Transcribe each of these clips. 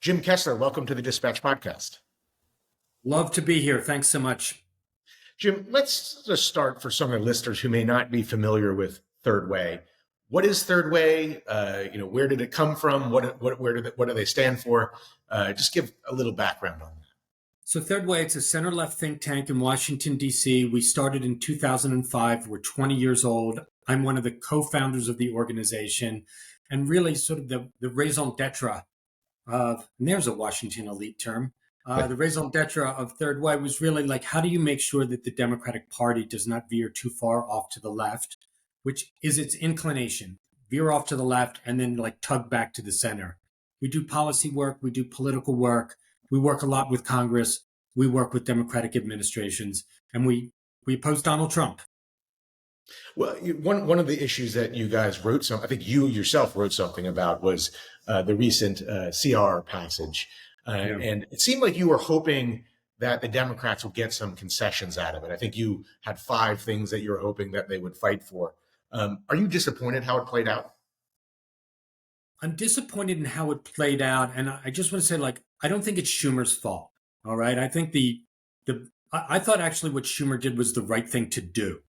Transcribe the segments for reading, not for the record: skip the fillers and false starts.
Jim Kessler, welcome to the Dispatch podcast. Love to be here. Thanks so much. Jim, let's just start for some of the listeners who may not be familiar with Third Way. What is Third Way? Where did it come from? What do they stand for? Just give a little background on that. So Third Way, it's a center-left think tank in Washington, D.C. We started in 2005. We're 20 years old. I'm one of the co-founders of the organization, and really sort of the raison d'etre of, and there's a Washington elite term, the raison d'etre of Third Way was really like, how do you make sure that the Democratic Party does not veer too far off to the left, which is its inclination, veer off to the left and then like tug back to the center. We do policy work, we do political work, we work a lot with Congress, we work with Democratic administrations, and we oppose Donald Trump. Well, one of the issues that you guys wrote I think you yourself wrote something about was the recent CR passage. And it seemed like you were hoping that the Democrats would get some concessions out of it. I think you had 5 things that you were hoping that they would fight for. Are you disappointed how it played out? I'm disappointed in how it played out. And I just want to say, like, I don't think it's Schumer's fault. All right. I think I thought actually what Schumer did was the right thing to do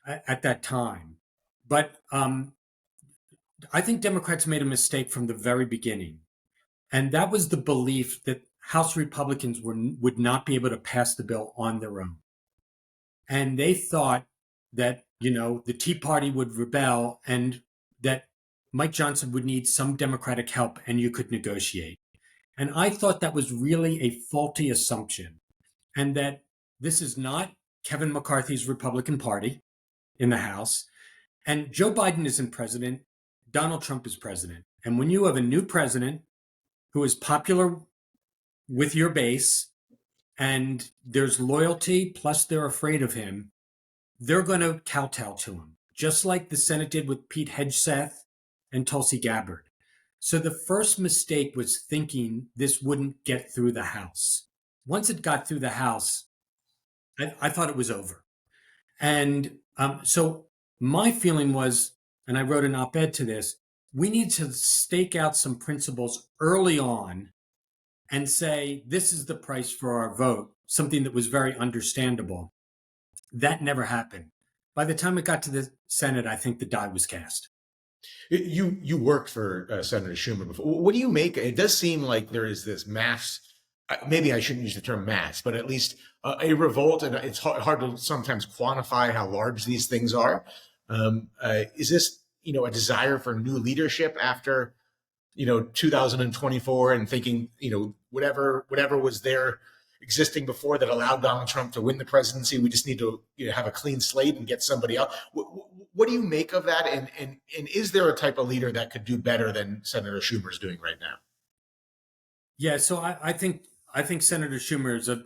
at that time. But I think Democrats made a mistake from the very beginning. And that was the belief that House Republicans would not be able to pass the bill on their own. And they thought that, the Tea Party would rebel and that Mike Johnson would need some Democratic help and you could negotiate. And I thought that was really a faulty assumption, and that this is not Kevin McCarthy's Republican Party in the House. And Joe Biden isn't president. Donald Trump is president. And when you have a new president who is popular with your base and there's loyalty, plus they're afraid of him, they're going to kowtow to him, just like the Senate did with Pete Hegseth and Tulsi Gabbard. So the first mistake was thinking this wouldn't get through the House. Once it got through the House, I thought it was over. And so my feeling was, and I wrote an op-ed to this, we need to stake out some principles early on and say, this is the price for our vote, something that was very understandable. That never happened. By the time it got to the Senate, I think the die was cast. You worked for Senator Schumer before. What do you make? It does seem like there is this mass, maybe I shouldn't use the term mass, but at least a revolt, and it's hard to sometimes quantify how large these things are. Is this, a desire for new leadership after, 2024 and thinking, whatever was there existing before that allowed Donald Trump to win the presidency, we just need to have a clean slate and get somebody else? What do you make of that? And is there a type of leader that could do better than Senator Schumer's doing right now? Yeah, so I think Senator Schumer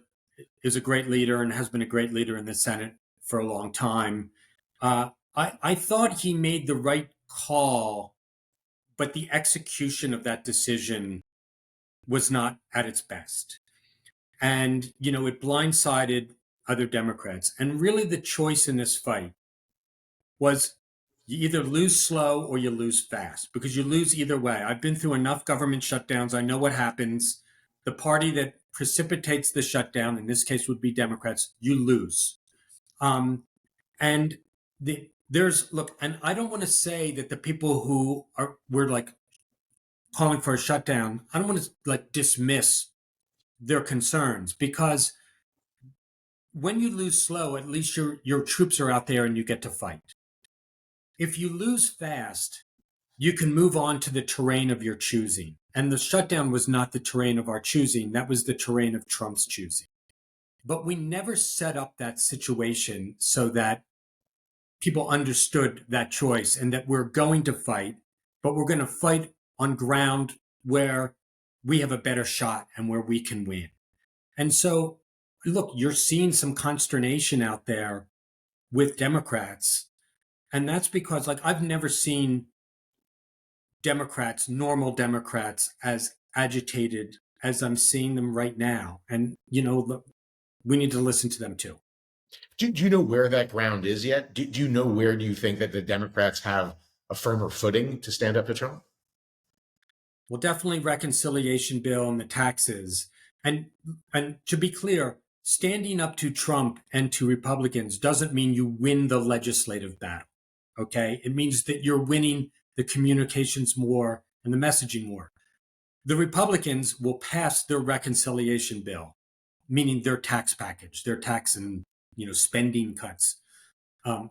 is a great leader and has been a great leader in the Senate for a long time. I thought he made the right call, but the execution of that decision was not at its best. And, it blindsided other Democrats. And really the choice in this fight was you either lose slow or you lose fast, because you lose either way. I've been through enough government shutdowns. I know what happens. The party that precipitates the shutdown, in this case would be Democrats, you lose. And I don't want to say that the people who were like calling for a shutdown, I don't want to like dismiss their concerns, because when you lose slow, at least your troops are out there and you get to fight. If you lose fast, you can move on to the terrain of your choosing. And the shutdown was not the terrain of our choosing. That was the terrain of Trump's choosing. But we never set up that situation so that people understood that choice and that we're going to fight, but we're going to fight on ground where we have a better shot and where we can win. And so, look, you're seeing some consternation out there with Democrats. And that's because, like, I've never seen Democrats, normal Democrats, as agitated as I'm seeing them right now. And, we need to listen to them too. Do you know where that ground is yet? Do you know where do you think that the Democrats have a firmer footing to stand up to Trump? Well, definitely reconciliation bill and the taxes. And and to be clear, standing up to Trump and to Republicans doesn't mean you win the legislative battle. Okay? It means that you're winning the communications war and the messaging war. The Republicans will pass their reconciliation bill, meaning their tax package, their tax and spending cuts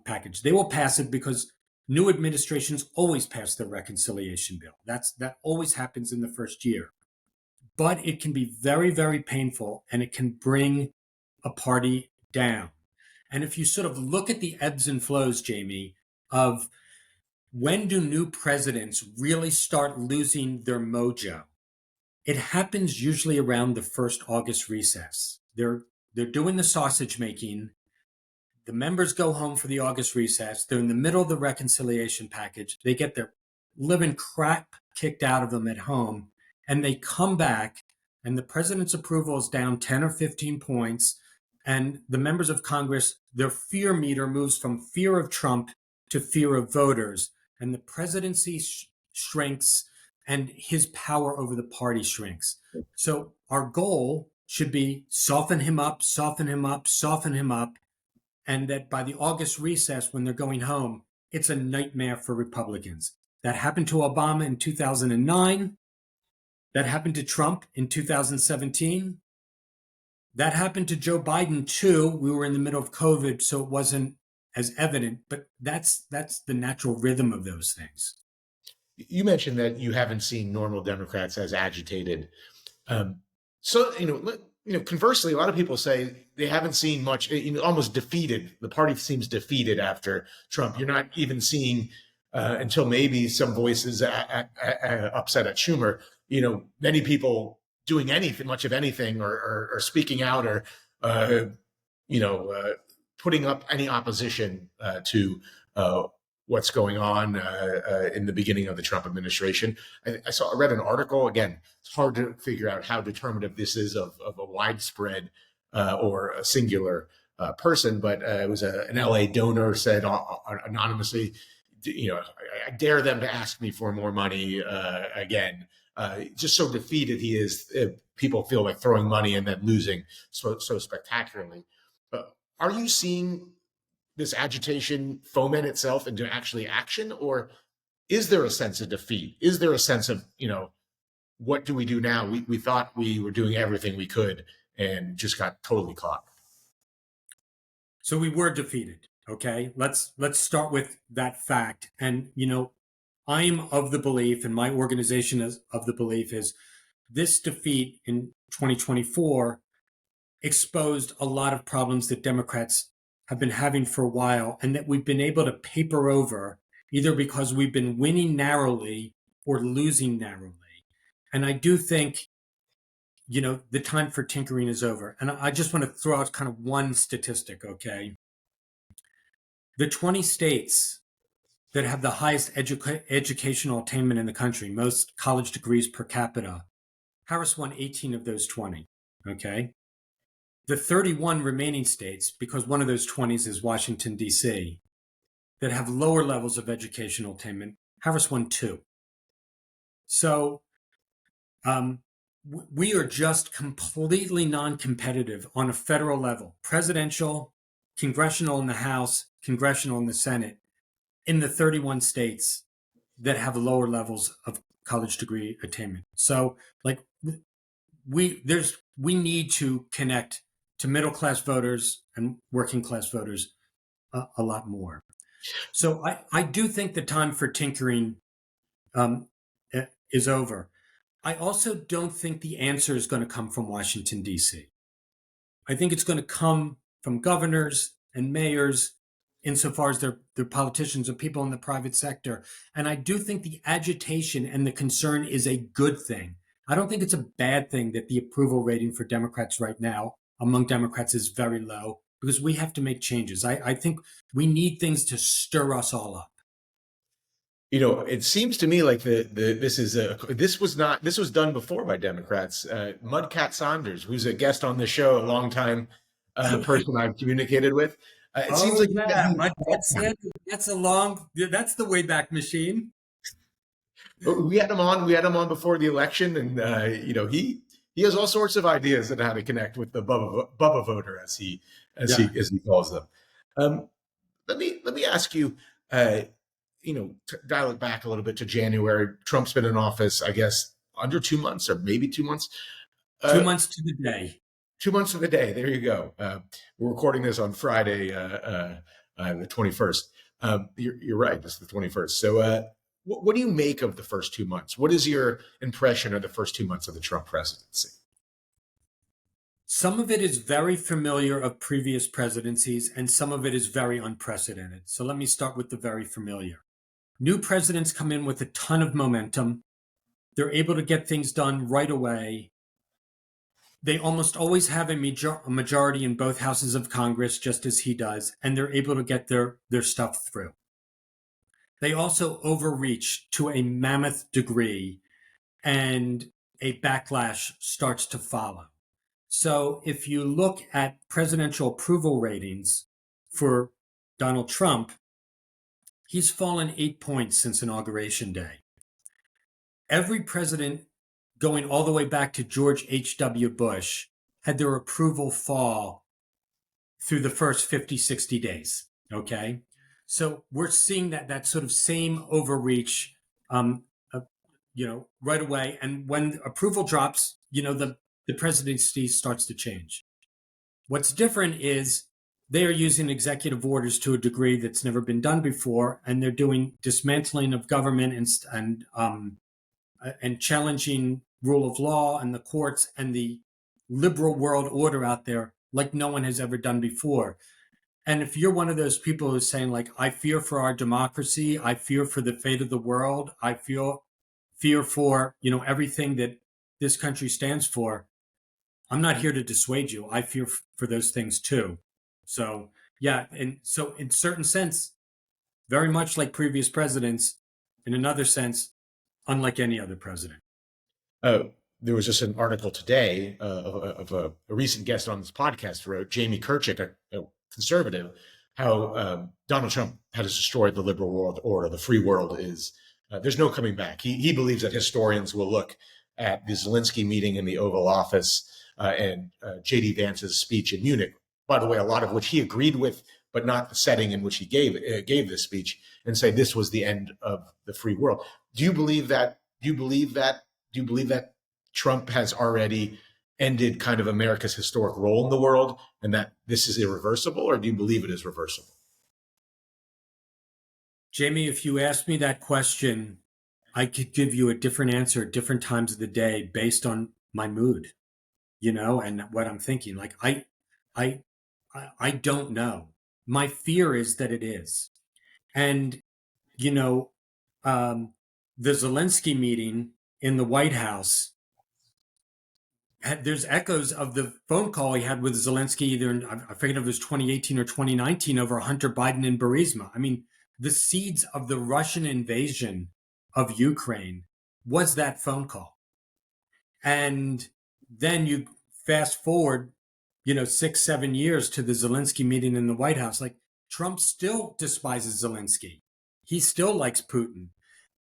package. They will pass it because new administrations always pass their reconciliation bill. That always happens in the first year. But it can be very, very painful, and it can bring a party down. And if you sort of look at the ebbs and flows, Jamie, of when do new presidents really start losing their mojo? It happens usually around the first August recess. They're doing the sausage making. The members go home for the August recess. They're in the middle of the reconciliation package. They get their living crap kicked out of them at home, and they come back, and the president's approval is down 10 or 15 points. And the members of Congress, their fear meter moves from fear of Trump to fear of voters. And the presidency shrinks, and his power over the party shrinks. So our goal should be soften him up, soften him up, soften him up. And that by the August recess, when they're going home, it's a nightmare for Republicans. That happened to Obama in 2009. That happened to Trump in 2017. That happened to Joe Biden too. We were in the middle of COVID, so it wasn't as evident, but that's the natural rhythm of those things. You mentioned that you haven't seen normal Democrats as agitated. So, conversely, a lot of people say they haven't seen much, almost defeated. The party seems defeated after Trump. You're not even seeing, until maybe some voices upset at Schumer, many people doing anything, much of anything, or speaking out, or, putting up any opposition to what's going on in the beginning of the Trump administration. I read an article. Again, it's hard to figure out how determinative this is of a widespread or a singular person, but it was an LA donor said anonymously, I dare them to ask me for more money again. Just so defeated he is, people feel like throwing money and then losing so spectacularly. Are you seeing this agitation foment itself into actually action, or is there a sense of defeat? Is there a sense of, what do we do now? We thought we were doing everything we could and just got totally caught. So we were defeated. Okay, let's start with that fact. And I'm of the belief, and my organization is of the belief, is this defeat in 2024 exposed a lot of problems that Democrats have been having for a while, and that we've been able to paper over either because we've been winning narrowly or losing narrowly. And I do think, the time for tinkering is over. And I just want to throw out kind of one statistic, okay? The 20 states that have the highest educational attainment in the country, most college degrees per capita, Harris won 18 of those 20, okay? The 31 remaining states, because one of those 20s is Washington, D.C., that have lower levels of educational attainment, Harris won 2. So we are just completely non-competitive on a federal level, presidential, congressional in the House, congressional in the Senate, in the 31 states that have lower levels of college degree attainment. So we need to connect to middle-class voters and working-class voters a lot more. So I do think the time for tinkering is over. I also don't think the answer is going to come from Washington, D.C. I think it's going to come from governors and mayors, insofar as they're politicians or people in the private sector. And I do think the agitation and the concern is a good thing. I don't think it's a bad thing that the approval rating for Democrats right now among Democrats is very low, because we have to make changes. I think we need things to stir us all up. It seems to me like this was done before by Democrats. Mudcat Saunders, who's a guest on the show, a long time person I've communicated with. It seems like that's the Wayback Machine. We had him on. We had him on before the election, and he has all sorts of ideas on how to connect with the Bubba voter, as he calls them. Um, let me ask you. Dial it back a little bit to January. Trump's been in office, I guess, under 2 months or maybe 2 months. 2 months to the day. 2 months to the day. There you go. We're recording this on Friday, the 21st. You're right. This is the 21st. So, what do you make of the first 2 months? What is your impression of the first 2 months of the Trump presidency? Some of it is very familiar of previous presidencies, and some of it is very unprecedented. So let me start with the very familiar. New presidents come in with a ton of momentum. They're able to get things done right away. They almost always have a majority in both houses of Congress, just as he does, and they're able to get their stuff through. They also overreach to a mammoth degree, and a backlash starts to follow. So if you look at presidential approval ratings for Donald Trump, he's fallen 8 points since Inauguration Day. Every president going all the way back to George H.W. Bush had their approval fall through the first 50, 60 days. Okay. So we're seeing that sort of same overreach, right away. And when approval drops, the presidency starts to change. What's different is they are using executive orders to a degree that's never been done before, and they're doing dismantling of government and challenging rule of law and the courts and the liberal world order out there like no one has ever done before. And if you're one of those people who's saying, like, I fear for our democracy, I fear for the fate of the world, I fear for, everything that this country stands for, I'm not here to dissuade you. I fear for those things too. So, yeah. And so in certain sense, very much like previous presidents, in another sense, unlike any other president. There was just an article today of a recent guest on this podcast wrote, Jamie Kirchick, a conservative, how Donald Trump has destroyed the liberal world order. The free world is, there's no coming back. He believes that historians will look at the Zelensky meeting in the Oval Office and J.D. Vance's speech in Munich, by the way, a lot of which he agreed with, but not the setting in which he gave this speech, and say this was the end of the free world. Do you believe that? Do you believe that Trump has already ended kind of America's historic role in the world, and that this is irreversible, or do you believe it is reversible? Jamie, if you asked me that question, I could give you a different answer at different times of the day based on my mood, and what I'm thinking. Like, I don't know. My fear is that it is. And, the Zelensky meeting in the White House, there's echoes of the phone call he had with Zelensky, either in, I forget if it was 2018 or 2019, over Hunter Biden and Burisma. I mean, the seeds of the Russian invasion of Ukraine was that phone call. And then you fast forward, 6, 7 years to the Zelensky meeting in the White House. Like, Trump still despises Zelensky. He still likes Putin.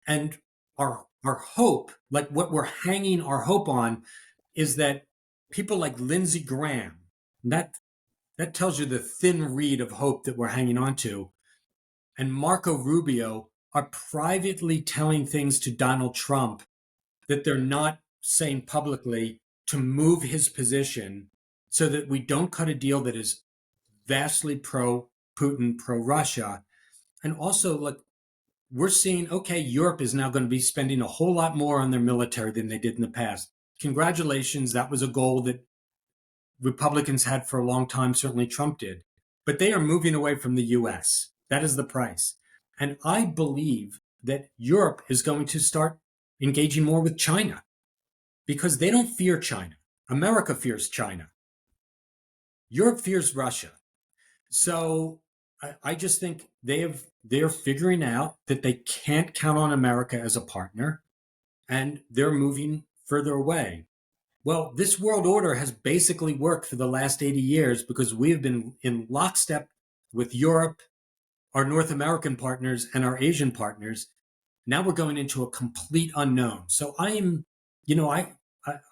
And our hope, like what we're hanging our hope on, is that people like Lindsey Graham, that tells you the thin reed of hope that we're hanging on to, and Marco Rubio are privately telling things to Donald Trump that they're not saying publicly, to move his position so that we don't cut a deal that is vastly pro-Putin, pro-Russia. And also, like, we're seeing, okay, Europe is now going to be spending a whole lot more on their military than they did in the past. Congratulations. That was a goal that Republicans had for a long time. Certainly Trump did. But they are moving away from the U.S. That is the price. And I believe that Europe is going to start engaging more with China because they don't fear China. America fears China. Europe fears Russia. So I just think they're figuring out that they can't count on America as a partner, and they're moving further away. Well, this world order has basically worked for the last 80 years because we have been in lockstep with Europe, our North American partners, and our Asian partners. Now we're going into a complete unknown. So I am,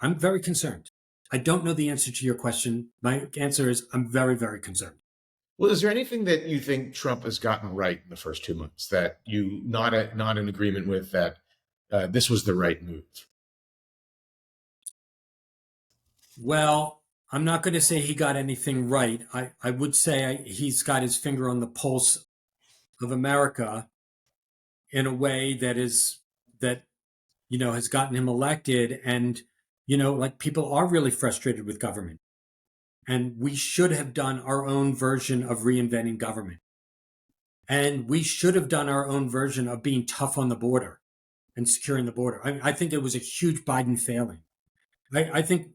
I'm very concerned. I don't know the answer to your question. My answer is I'm very, very concerned. Well, is there anything that you think Trump has gotten right in the first 2 months that you not in agreement with, that this was the right move? Well, I'm not going to say he got anything right. I would say he's got his finger on the pulse of America in a way that has gotten him elected. And like, people are really frustrated with government, and we should have done our own version of reinventing government, and we should have done our own version of being tough on the border and securing the border. I think it was a huge Biden failing. I think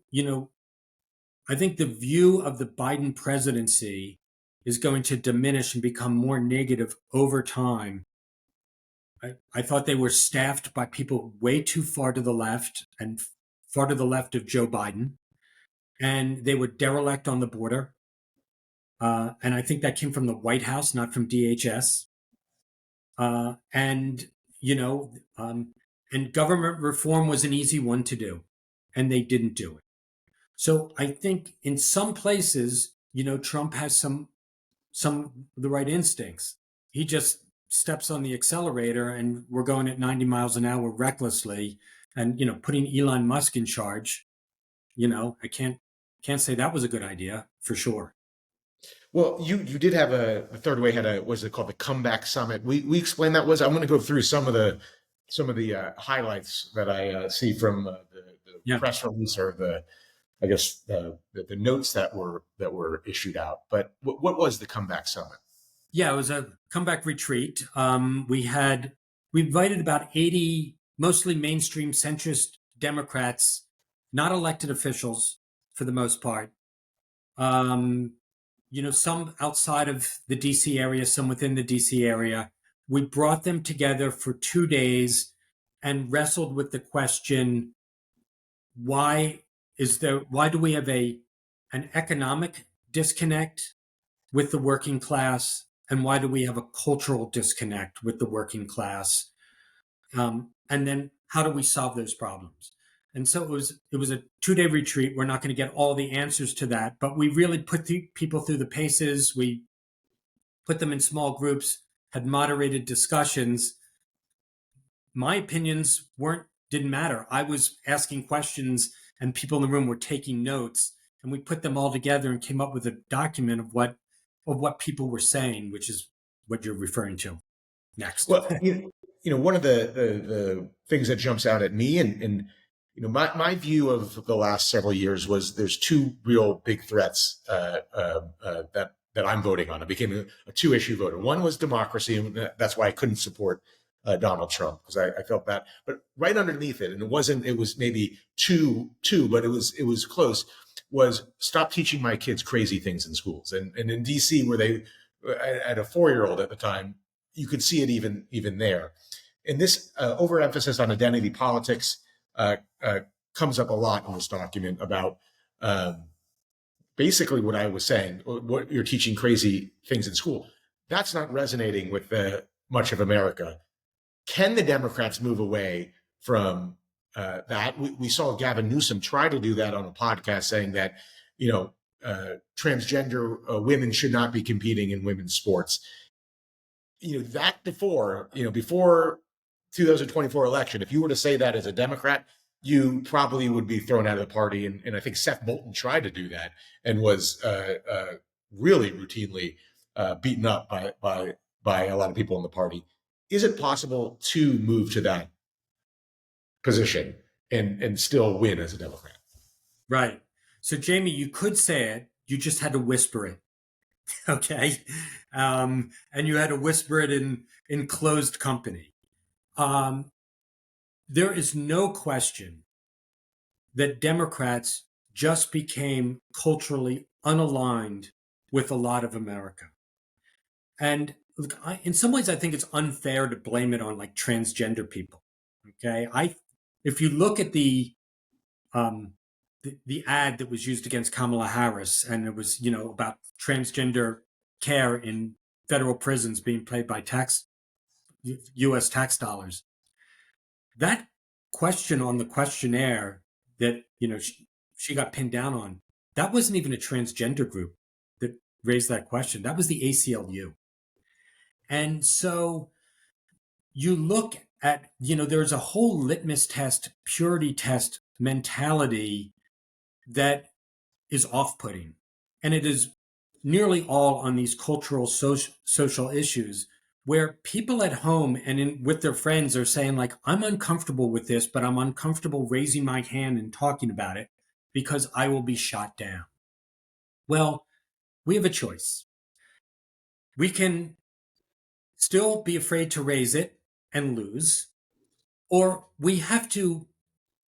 I think the view of the Biden presidency is going to diminish and become more negative over time. I thought they were staffed by people way too far to the left and far to the left of Joe Biden, and they were derelict on the border. And I think that came from the White House, not from DHS. And, and government reform was an easy one to do, and they didn't do it. So I think in some places, Trump has some the right instincts. He just steps on the accelerator, and we're going at 90 miles an hour recklessly, and putting Elon Musk in charge. I can't say that was a good idea for sure. Well, you did have a third way, had a, was it called, the comeback summit? We explained that was. I'm going to go through some of the highlights that I see from the Yeah. press release, or the, I guess, the notes that were issued out. But what was the comeback summit? Yeah, it was a comeback retreat. We invited about 80 mostly mainstream centrist Democrats, not elected officials for the most part. Some outside of the DC area, some within the DC area. We brought them together for 2 days and wrestled with the question: why do we have an economic disconnect with the working class, and why do we have a cultural disconnect with the working class? And then how do we solve those problems? And so it was a 2 day retreat. We're not going to get all the answers to that, but we really put people through the paces. We put them in small groups, had moderated discussions. My opinions didn't matter. I was asking questions, and people in the room were taking notes, and we put them all together and came up with a document of what people were saying, which is what you're referring to next. Well, one of the things that jumps out at me, and my view of the last several years was, there's two real big threats that I'm voting on. I became a two-issue voter. One was democracy, and that's why I couldn't support Donald Trump, because I felt that. But right underneath it, and it was maybe two, but it was close, was stop teaching my kids crazy things in schools. And in DC, where they at a 4-year-old at the time, you could see it even there. And this overemphasis on identity politics comes up a lot in this document about basically what I was saying, what you're teaching crazy things in school. That's not resonating with much of America. Can the Democrats move away from that? We saw Gavin Newsom try to do that on a podcast, saying that, transgender women should not be competing in women's sports. That before 2024 election, if you were to say that as a Democrat, you probably would be thrown out of the party. And I think Seth Moulton tried to do that and was really routinely beaten up by a lot of people in the party. Is it possible to move to that position and still win as a Democrat? Right. So, Jamie, you could say it. You just had to whisper it. Okay. And you had to whisper it in closed company. There is no question that Democrats just became culturally unaligned with a lot of America. And look, in some ways, I think it's unfair to blame it on like transgender people. Okay. If you look at the ad that was used against Kamala Harris, and it was, about transgender care in federal prisons being paid by U.S. tax dollars. that question on the questionnaire that, she got pinned down on, that wasn't even a transgender group that raised that question. That was the ACLU. And so you look at, there's a whole litmus test, purity test mentality that is off-putting. And it is nearly all on these cultural, social issues where people at home and with their friends are saying, like, I'm uncomfortable with this, but I'm uncomfortable raising my hand and talking about it because I will be shot down. Well, we have a choice. We can still be afraid to raise it and lose, or we have to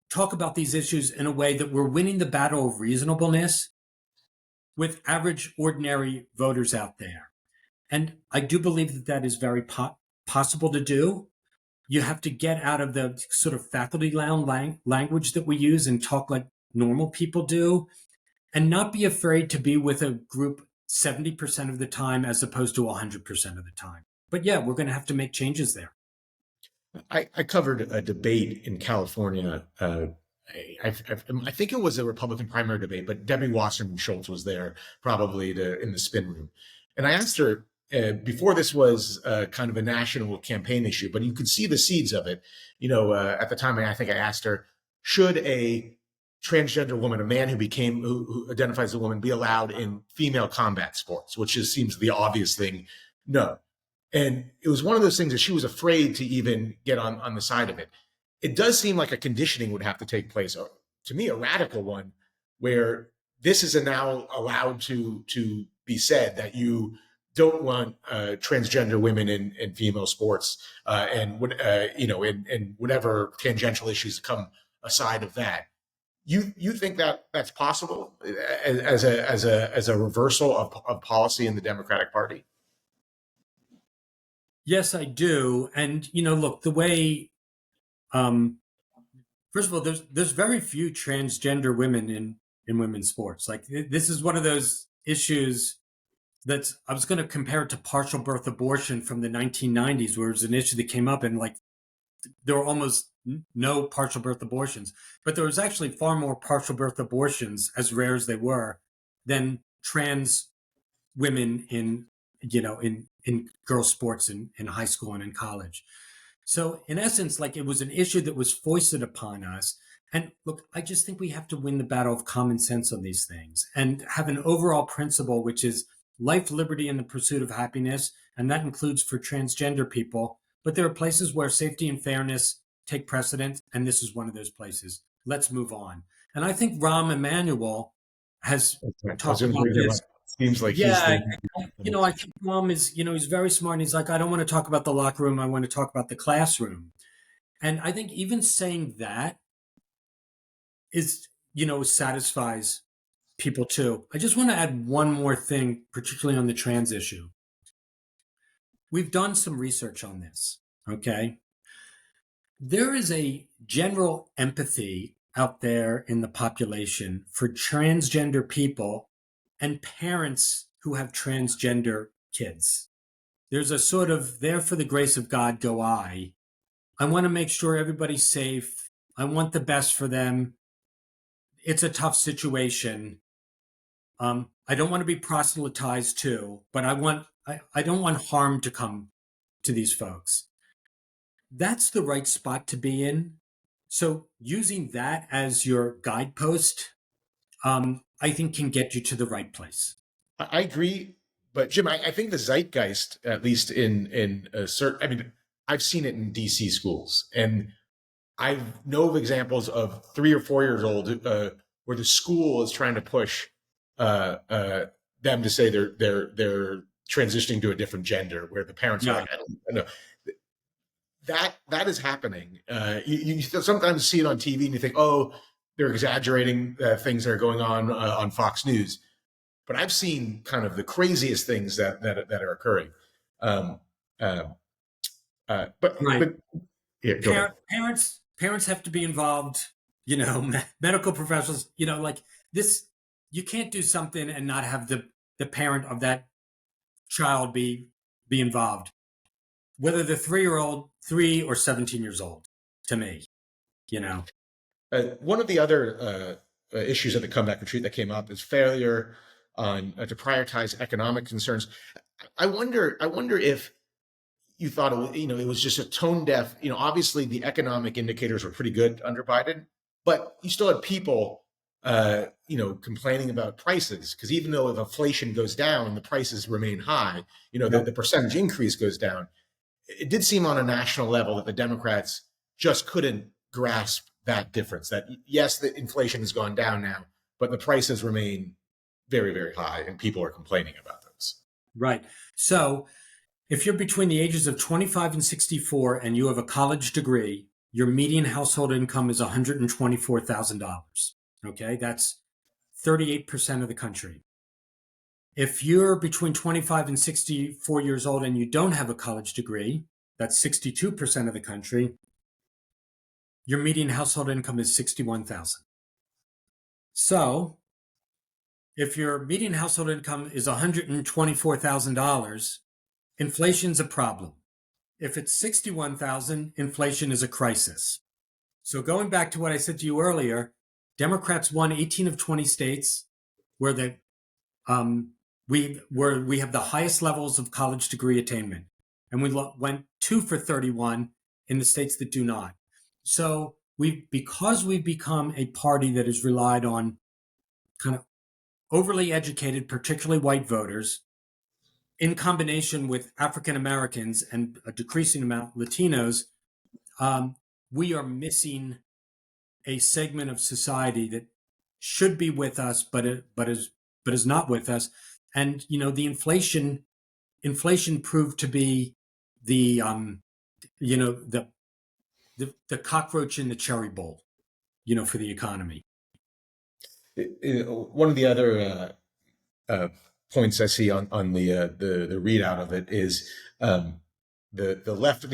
talk about these issues in a way that we're winning the battle of reasonableness with average, ordinary voters out there. And I do believe that that is very possible to do. You have to get out of the sort of faculty language that we use and talk like normal people do, and not be afraid to be with a group 70% of the time as opposed to 100% of the time. But yeah, we're going to have to make changes there. I covered a debate in California. I think it was a Republican primary debate, but Debbie Wasserman Schultz was there probably in the spin room. And I asked her before this was kind of a national campaign issue, but you could see the seeds of it. At the time, I think I asked her, should a transgender woman, a man who identifies as a woman, be allowed in female combat sports, which just seems the obvious thing? No. And it was one of those things that she was afraid to even get on the side of it. It does seem like a conditioning would have to take place, to me, a radical one, where this is now allowed to be said that you don't want transgender women in female sports and whatever tangential issues come aside of that. You think that that's possible as a reversal of policy in the Democratic Party? Yes, I do. And, look, the way, first of all, there's very few transgender women in women's sports. Like, this is one of those issues I was going to compare it to partial birth abortion from the 1990s, where it was an issue that came up and, like, there were almost no partial birth abortions, but there was actually far more partial birth abortions, as rare as they were, than trans women in girls sports in high school and in college. So in essence, like, it was an issue that was foisted upon us. And look, I just think we have to win the battle of common sense on these things and have an overall principle, which is life, liberty, and the pursuit of happiness. And that includes for transgender people. But there are places where safety and fairness take precedent. And this is one of those places. Let's move on. And I think Rahm Emanuel has talked about this. Seems like Yeah, I think Rahm is, he's very smart. And he's like, I don't want to talk about the locker room. I want to talk about the classroom. And I think even saying that is, satisfies people too. I just want to add one more thing, particularly on the trans issue. We've done some research on this, okay? There is a general empathy out there in the population for transgender people and parents who have transgender kids. There's a sort of, there for the grace of God go I. I want to make sure everybody's safe. I want the best for them. It's a tough situation. I don't want to be proselytized too, but I don't want harm to come to these folks. That's the right spot to be in. So using that as your guidepost, I think can get you to the right place. I agree, but Jim, I think the zeitgeist, at least in a certain, I mean, I've seen it in DC schools, and I know of examples of 3 or 4 years old where the school is trying to push them to say they're transitioning to a different gender, where the parents are like, I don't know. That is happening. You sometimes see it on TV and you think, oh, they're exaggerating things that are going on Fox News. But I've seen kind of the craziest things that are occurring. But yeah, go ahead. Parents have to be involved. Medical professionals. Like this, you can't do something and not have the parent of that child be involved, whether they're 3 or 17 years old. to me, you know. One of the other issues of the comeback retreat that came up is failure on to prioritize economic concerns. I wonder if you thought it was just a tone deaf. Obviously the economic indicators were pretty good under Biden, but you still had people, complaining about prices because even though if inflation goes down, the prices remain high. The percentage increase goes down. It did seem on a national level that the Democrats just couldn't grasp that difference. That yes, the inflation has gone down now, but the prices remain very, very high, and people are complaining about those. Right. So if you're between the ages of 25 and 64 and you have a college degree, your median household income is $124,000. Okay, that's 38% of the country. If you're between 25 and 64 years old and you don't have a college degree, that's 62% of the country. Your median household income is 61,000. So, if your median household income is $124,000, inflation's a problem. If it's 61,000, inflation is a crisis. So going back to what I said to you earlier, Democrats won 18 of 20 states where we have the highest levels of college degree attainment, and we went 2 for 31 in the states that do not. So because we've become a party that is relied on kind of overly educated, particularly white voters, in combination with African Americans and a decreasing amount Latinos, we are missing a segment of society that should be with us, but is not with us. And the inflation proved to be the the cockroach in the cherry bowl, for the economy. One of the other points I see on the readout of it is the left of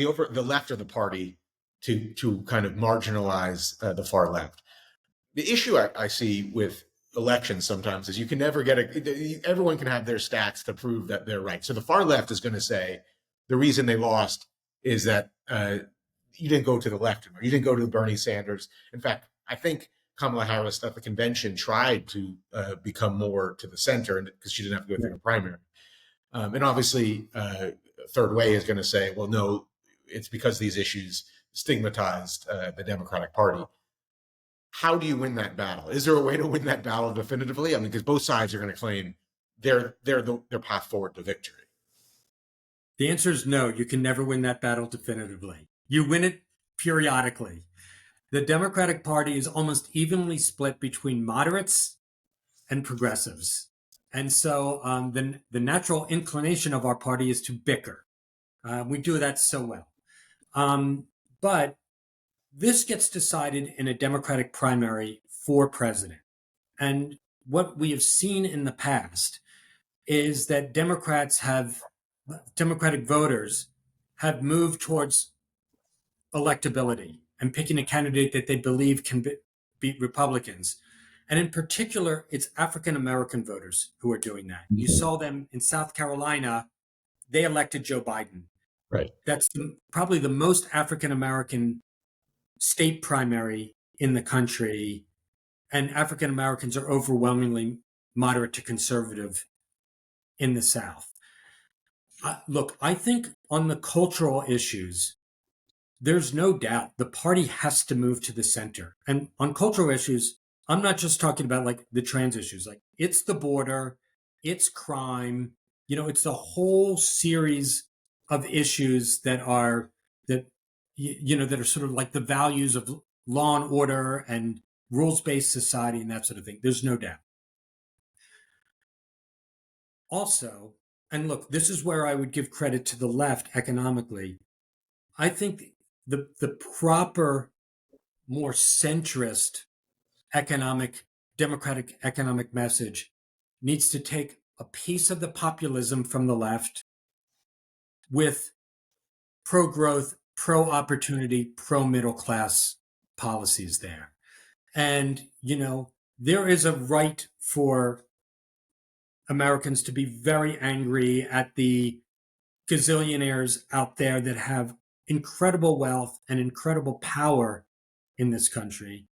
the party to kind of marginalize the far left. The issue I see with elections sometimes is you can never everyone can have their stats to prove that they're right. So the far left is going to say the reason they lost is that you didn't go to the left, or you didn't go to Bernie Sanders. In fact, I think Kamala Harris at the convention tried to become more to the center because she didn't have to go through the primary. And obviously, Third Way is going to say, well, no, it's because these issues stigmatized the Democratic Party. How do you win that battle? Is there a way to win that battle definitively? I mean, because both sides are going to claim they're their path forward to victory. The answer is no. You can never win that battle definitively. You win it periodically. The Democratic Party is almost evenly split between moderates and progressives. And so the natural inclination of our party is to bicker. We do that so well. But this gets decided in a Democratic primary for president. And what we have seen in the past is that Democratic voters have moved towards electability and picking a candidate that they believe can beat Republicans. And in particular, it's African American voters who are doing that. You saw them in South Carolina. They elected Joe Biden. Right. That's probably the most African American state primary in the country. And African Americans are overwhelmingly moderate to conservative in the South. Look, I think on the cultural issues, there's no doubt the party has to move to the center. And on cultural issues, I'm not just talking about like the trans issues, like it's the border, it's crime, it's a whole series of issues that are sort of like the values of law and order and rules-based society and that sort of thing. There's no doubt. Also, and look, this is where I would give credit to the left economically. I think the proper, more centrist democratic economic message needs to take a piece of the populism from the left with pro-growth, pro-opportunity, pro-middle class policies there. And, there is a right for Americans to be very angry at the gazillionaires out there that have incredible wealth and incredible power in this country.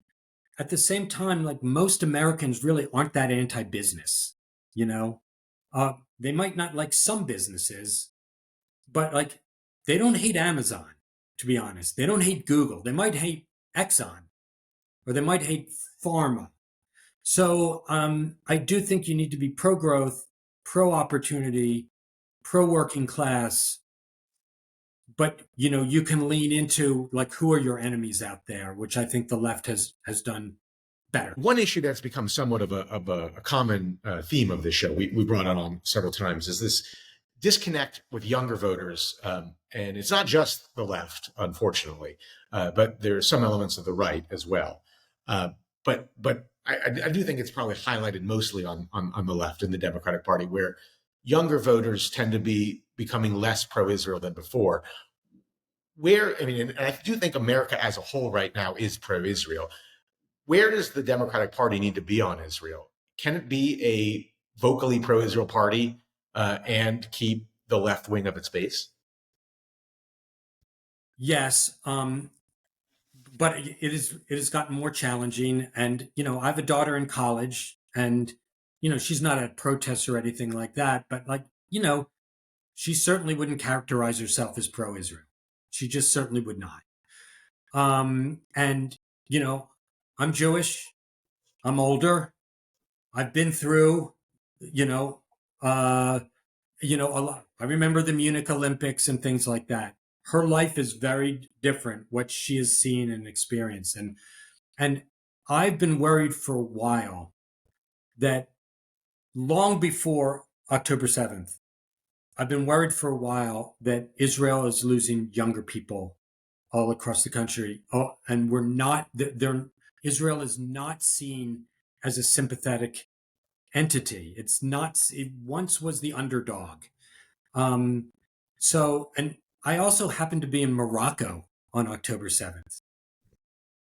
At the same time, like most Americans really aren't that anti-business, you know. They might not like some businesses, but like they don't hate Amazon, to be honest. They don't hate Google. They might hate Exxon or they might hate pharma. So I do think you need to be pro growth, pro opportunity, pro working class, but you can lean into like who are your enemies out there, which I think the left has done better. One issue that's become somewhat of a common theme of this show, we brought it on several times, is this disconnect with younger voters. And it's not just the left, unfortunately, but there are some elements of the right as well. But I do think it's probably highlighted mostly on the left in the Democratic Party, where younger voters tend to be becoming less pro-Israel than before. I mean, and I do think America as a whole right now is pro-Israel. Where does the Democratic Party need to be on Israel? Can it be a vocally pro-Israel party and keep the left wing of its base? Yes, but it has gotten more challenging. And I have a daughter in college, and she's not a protester or anything like that. But like she certainly wouldn't characterize herself as pro-Israel. She just certainly would not. And I'm Jewish. I'm older. I've been through, a lot. I remember the Munich Olympics and things like that. Her life is very different, what she has seen and experienced. And I've been worried for a while that long before October 7th, I've been worried for a while that Israel is losing younger people all across the country. Oh, and Israel is not seen as a sympathetic entity. It's not, it once was the underdog. And I also happened to be in Morocco on October 7th.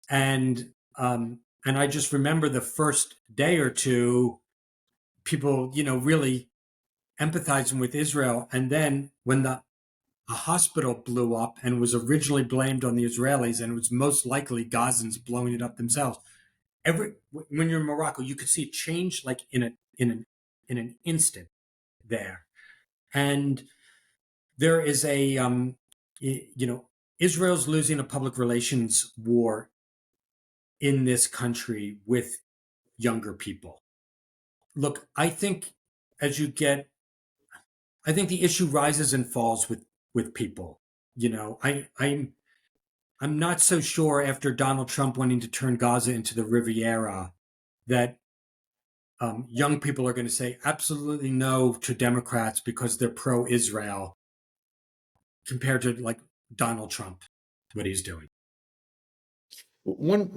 And I just remember the first day or two, people, really empathizing with Israel. And then when a hospital blew up and was originally blamed on the Israelis, and it was most likely Gazans blowing it up themselves. When you're in Morocco, you could see it change like in an instant there. And there is Israel's losing a public relations war in this country with younger people. Look, I think the issue rises and falls with people. I'm not so sure after Donald Trump wanting to turn Gaza into the Riviera that young people are going to say absolutely no to Democrats because they're pro-Israel compared to like Donald Trump, what he's doing. One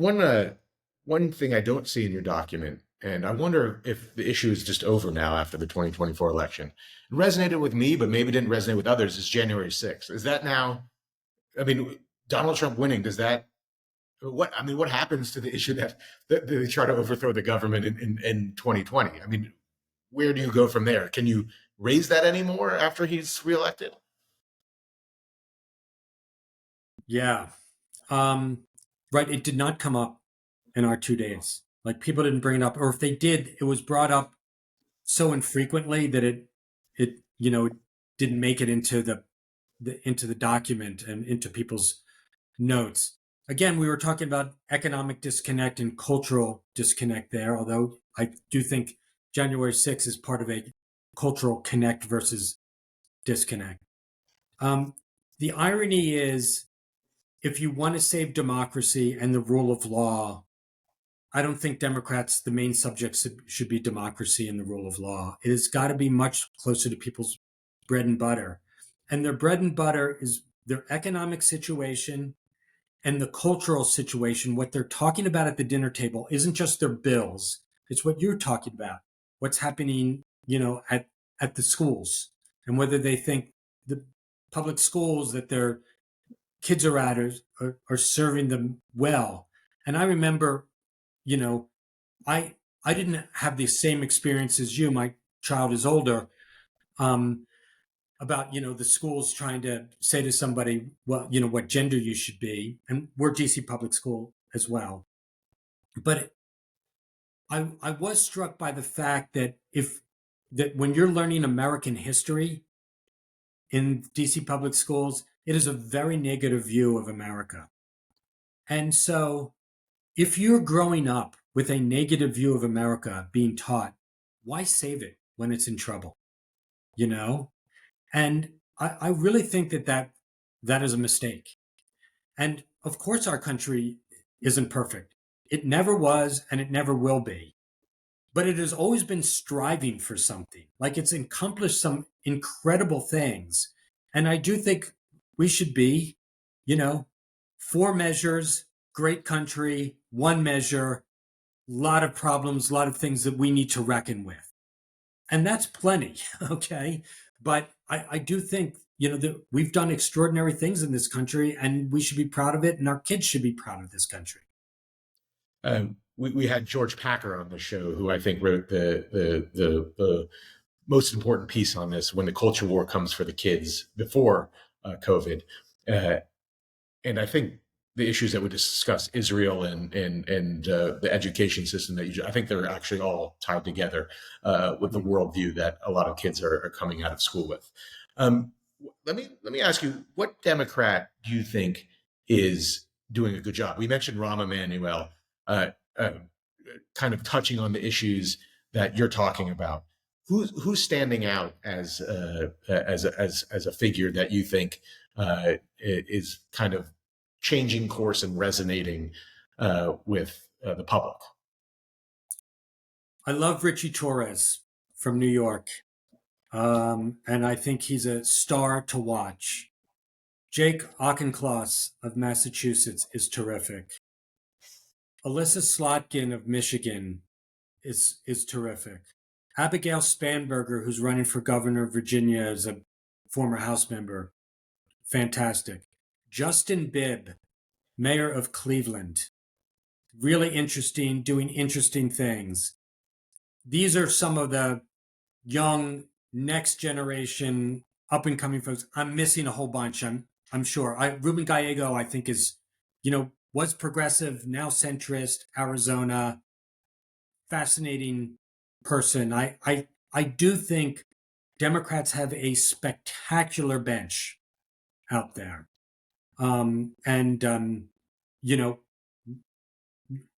thing I don't see in your document, and I wonder if the issue is just over now after the 2024 election. It resonated with me, but maybe didn't resonate with others, is January 6th. Is that now, I mean, Donald Trump winning, what happens to the issue that they try to overthrow the government in 2020? I mean, where do you go from there? Can you raise that anymore after he's reelected? Yeah. Right. It did not come up in our 2 days. Like people didn't bring it up, or if they did, it was brought up so infrequently that it didn't make it into the document and into people's notes. Again, we were talking about economic disconnect and cultural disconnect there, although I do think January 6th is part of a cultural connect versus disconnect. The irony is, if you want to save democracy and the rule of law, I don't think Democrats, the main subjects should be democracy and the rule of law. It has got to be much closer to people's bread and butter. And their bread and butter is their economic situation and the cultural situation. What they're talking about at the dinner table isn't just their bills. It's what you're talking about. What's happening, at the schools, and whether they think the public schools that their kids are at are serving them well. And I remember, I didn't have the same experience as you. My child is older. about, the schools trying to say to somebody, well, what gender you should be. And we're DC public school as well. But I was struck by the fact that when you're learning American history in DC public schools, it is a very negative view of America. And so if you're growing up with a negative view of America being taught, why save it when it's in trouble? You know? And I really think that is a mistake. And of course, our country isn't perfect. It never was, and it never will be. But it has always been striving for something. Like it's accomplished some incredible things. And I do think we should be, you know, four measures, great country, one measure, a lot of problems, a lot of things that we need to reckon with. And that's plenty, okay? But I do think, that we've done extraordinary things in this country and we should be proud of it and our kids should be proud of this country. We had George Packer on the show, who I think wrote the most important piece on this, when the culture war comes for the kids before COVID. And I think the issues that we discuss, Israel and the education system I think they're actually all tied together with the worldview that a lot of kids are coming out of school with. Let me ask you, what Democrat do you think is doing a good job? We mentioned Rahm Emanuel, kind of touching on the issues that you're talking about. Who's standing out as a figure that you think is kind of changing course and resonating with the public? I love Richie Torres from New York. And I think he's a star to watch. Jake Auchincloss of Massachusetts is terrific. Alyssa Slotkin of Michigan is terrific. Abigail Spanberger, who's running for governor of Virginia as a former House member, fantastic. Justin Bibb, mayor of Cleveland, really interesting, doing interesting things. These are some of the young, next generation, up and coming folks. I'm missing a whole bunch. I'm sure. Ruben Gallego, I think, is, was progressive, now centrist, Arizona, fascinating person. I do think Democrats have a spectacular bench out there.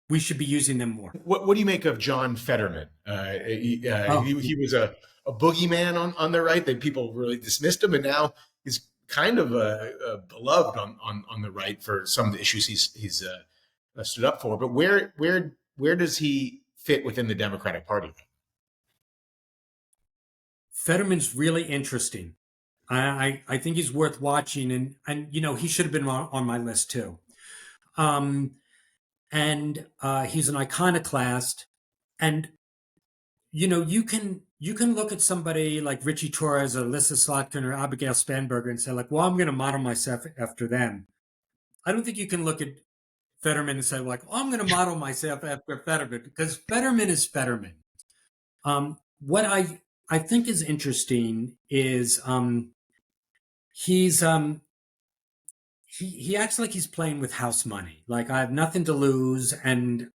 We should be using them more. What do you make of John Fetterman? He was a boogeyman on the right. That people really dismissed him, and now he's kind of beloved on the right for some of the issues he's stood up for. But where does he fit within the Democratic Party? Fetterman's really interesting. I think he's worth watching, and he should have been on my list too. And he's an iconoclast, and you can look at somebody like Richie Torres or Alyssa Slotkin or Abigail Spanberger and say, like, well, I'm going to model myself after them. I don't think you can look at Fetterman and say, like, well, I'm going to model myself after Fetterman, because Fetterman is Fetterman. What I think is interesting is he acts like he's playing with house money. Like, I have nothing to lose, and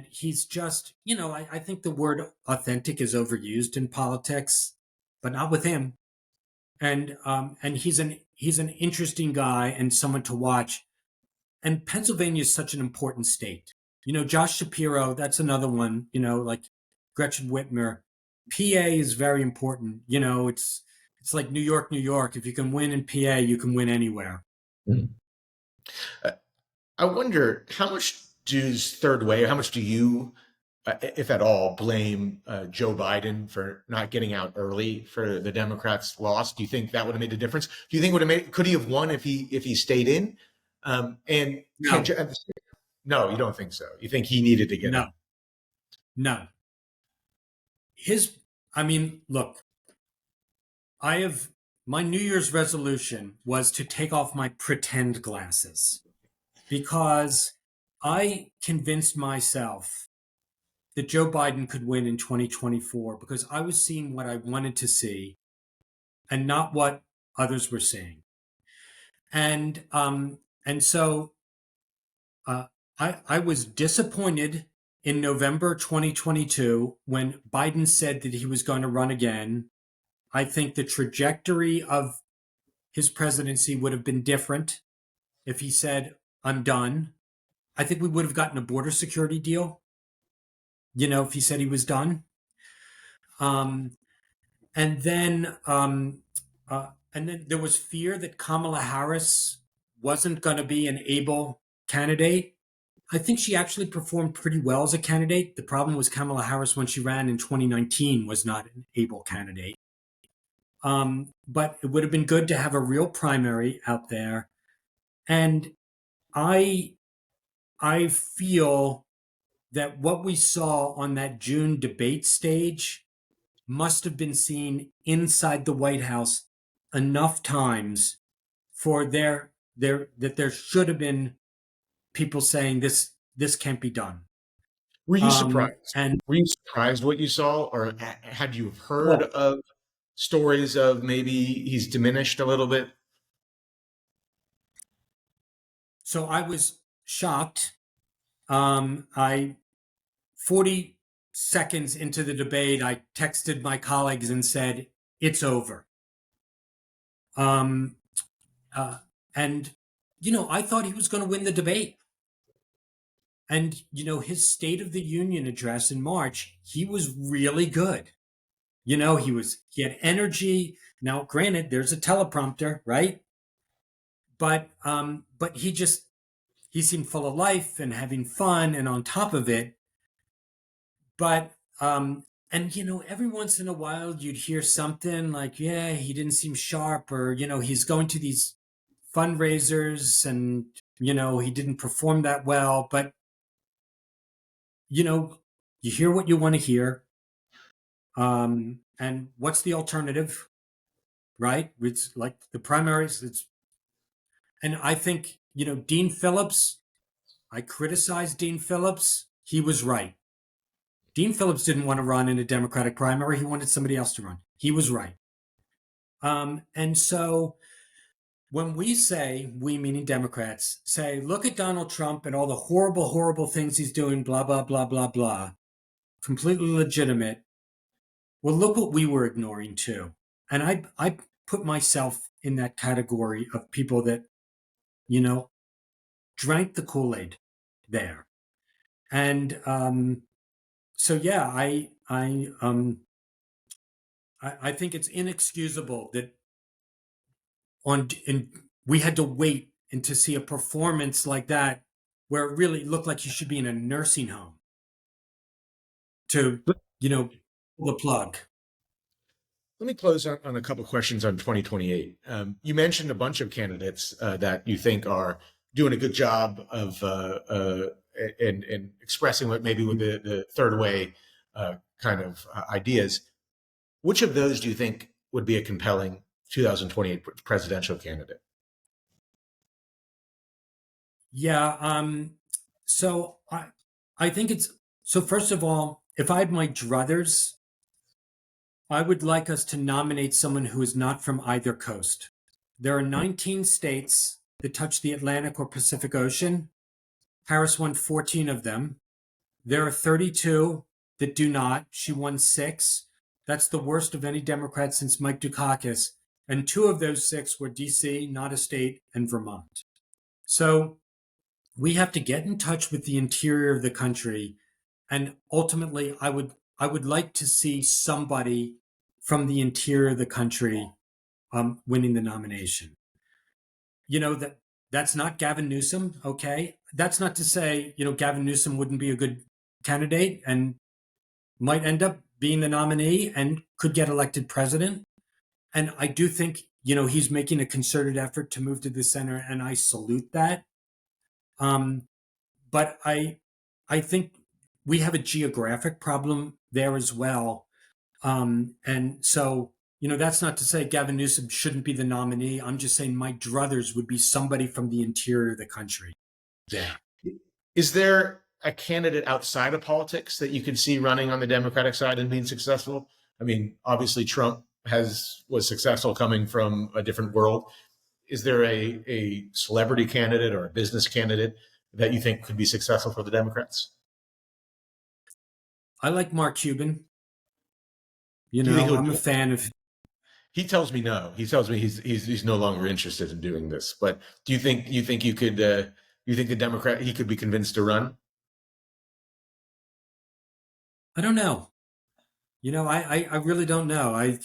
he's just, I think the word authentic is overused in politics, but not with him. And he's an interesting guy and someone to watch. And Pennsylvania is such an important state. Josh Shapiro, that's another one. Like Gretchen Whitmer. PA is very important. It's like New York, New York. If you can win in PA, you can win anywhere. I wonder, how much does third way, how much do you, if at all, blame Joe Biden for not getting out early for the Democrats' loss? Do you think that would have made a difference? Do you think could he have won if he stayed in? No. No, you don't think so. You think he needed to get no. out? No. Look, my New Year's resolution was to take off my pretend glasses, because I convinced myself that Joe Biden could win in 2024 because I was seeing what I wanted to see. and not what others were seeing. And so I was disappointed in November 2022 when Biden said that he was going to run again. I think the trajectory of his presidency would have been different if he said, I'm done. I think we would have gotten a border security deal, if he said he was done. Um, and then there was fear that Kamala Harris wasn't going to be an able candidate. I think she actually performed pretty well as a candidate. The problem was Kamala Harris, when she ran in 2019, was not an able candidate. But it would have been good to have a real primary out there. And I feel that what we saw on that June debate stage must have been seen inside the White House enough times for there should have been people saying this can't be done. Were you surprised? And Were you surprised what you saw, or had you heard well, of stories of maybe he's diminished a little bit? so I was shocked. I 40 seconds into the debate, I texted my colleagues and said, "It's over." Um, and I thought he was going to win the debate. And his State of the Union address in March, he was really good. He had energy. Now, granted, there's a teleprompter, right? But he seemed full of life and having fun and on top of it. But and every once in a while you'd hear something like, yeah, he didn't seem sharp, or he's going to these fundraisers and he didn't perform that well. But you hear what you want to hear. And what's the alternative, right? It's like the primaries. And I think, Dean Phillips, I criticized Dean Phillips. He was right. Dean Phillips didn't want to run in a Democratic primary. He wanted somebody else to run. He was right. And so when we meaning Democrats, say, look at Donald Trump and all the horrible, horrible things he's doing, blah, blah, blah, blah, blah, completely legitimate. Well, look what we were ignoring too. And I put myself in that category of people that, drank the Kool-Aid there. And so yeah, I think it's inexcusable that we had to wait and to see a performance like that where it really looked like you should be in a nursing home to pull the plug. Let me close on a couple of questions on 2028. You mentioned a bunch of candidates that you think are doing a good job of and expressing what maybe with the third way kind of ideas. Which of those do you think would be a compelling 2028 presidential candidate? Yeah. So I think so first of all, if I had my druthers, I would like us to nominate someone who is not from either coast. There are 19 states that touch the Atlantic or Pacific Ocean. Harris won 14 of them. There are 32 that do not. She won 6. That's the worst of any Democrat since Mike Dukakis. And 2 of those 6 were DC, not a state, and Vermont. So we have to get in touch with the interior of the country. And ultimately, I would like to see somebody from the interior of the country winning the nomination. That's not Gavin Newsom, okay? That's not to say, Gavin Newsom wouldn't be a good candidate and might end up being the nominee and could get elected president. And I do think, he's making a concerted effort to move to the center, and I salute that. But I think we have a geographic problem there as well. And so, that's not to say Gavin Newsom shouldn't be the nominee. I'm just saying my druthers would be somebody from the interior of the country. Yeah. Is there a candidate outside of politics that you could see running on the Democratic side and being successful? I mean, obviously Trump was successful coming from a different world. Is there a celebrity candidate or a business candidate that you think could be successful for the Democrats? I like Mark Cuban. Do you think he'll I'm do a it? fan of. He tells me no. He tells me he's no longer interested in doing this. But do you think you could you think the Democrat he could be convinced to run? I don't know. I really don't know. I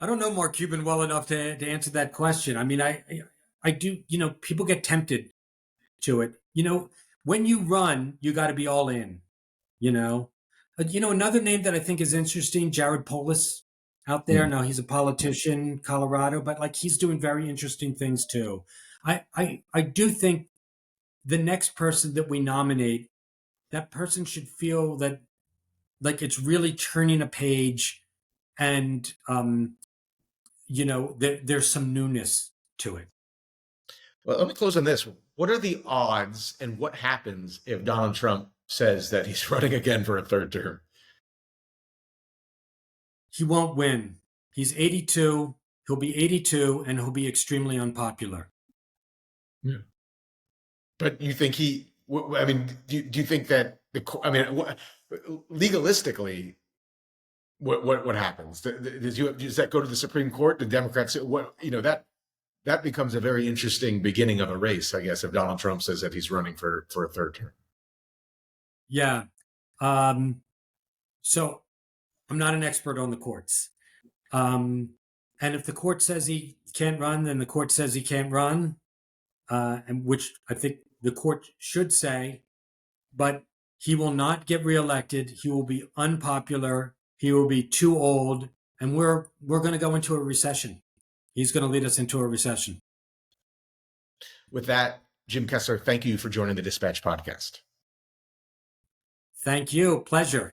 don't know Mark Cuban well enough to answer that question. I mean, I do. People get tempted to it. When you run, you got to be all in. You know, another name that I think is interesting, Jared Polis out there. Hmm. Now he's a politician, Colorado, but like he's doing very interesting things too. I do think the next person that we nominate, that person should feel that like it's really turning a page, and there's some newness to it. Well, let me close on this. What are the odds, and what happens if Donald Trump says that he's running again for a third term? He won't win. He's 82. He'll be 82, and he'll be extremely unpopular. Yeah. But you think I mean, do you think that I mean, legalistically, what happens? Does that go to the Supreme Court? The Democrats, that becomes a very interesting beginning of a race, I guess, if Donald Trump says that he's running for a third term. Yeah. Um, so I'm not an expert on the courts. And if the court says he can't run, then the court says he can't run, and which I think the court should say, but he will not get reelected. He will be unpopular. He will be too old, and we're going to go into a recession. He's going to lead us into a recession. With that, Jim Kessler, thank you for joining the Dispatch podcast. Thank you. Pleasure.